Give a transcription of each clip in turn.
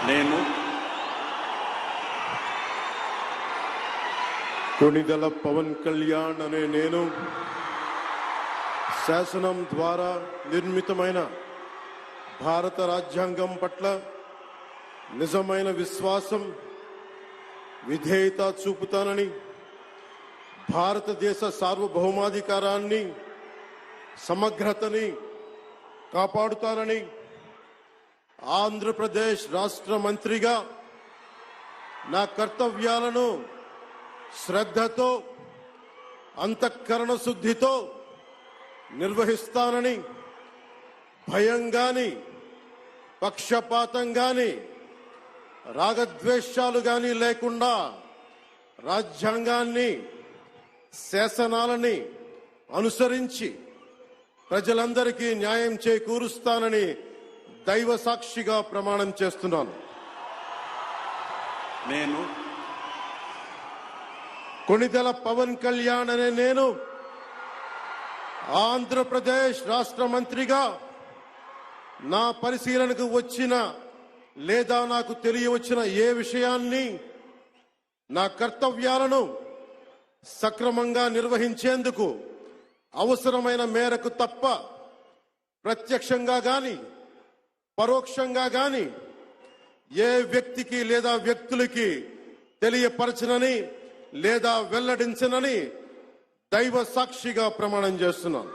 నేను కొణిదెల పవన్ కళ్యాణ్ అనే నేను శాసనం ద్వారా నిర్మితమైన భారత రాజ్యాంగం పట్ల నిజమైన విశ్వాసం విధేయత చూపుతానని, భారతదేశ సార్వభౌమాధికారాన్ని సమగ్రతని కాపాడుతానని, ఆంధ్రప్రదేశ్ రాష్ట్ర మంత్రిగా నా కర్తవ్యాలను శ్రద్ధతో అంతఃకరణ శుద్ధితో నిర్వహిస్తానని, భయం గాని పక్షపాతం గాని రాగద్వేషాలు గాని లేకుండా రాజ్యాంగాన్ని శాసనాలని అనుసరించి ప్రజలందరికీ న్యాయం చేకూరుస్తానని దైవ సాక్షిగా ప్రమాణం చేస్తున్నాను. నేను కొణిదెల పవన్ కళ్యాణ్ అనే నేను ఆంధ్రప్రదేశ్ రాష్ట్ర మంత్రిగా నా పరిశీలనకు వచ్చిన లేదా నాకు తెలియవచ్చిన ఏ విషయాన్ని, నా కర్తవ్యాలను సక్రమంగా నిర్వహించేందుకు అవసరమైన మేరకు తప్ప ప్రత్యక్షంగా గాని పరోక్షంగా గాని ఏ వ్యక్తికి లేదా వ్యక్తులకి తెలియపరచనని లేదా వెల్లడించనని దైవ సాక్షిగా ప్రమాణం చేస్తున్నాను.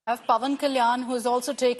Have Pavan Kalyan, who is also taken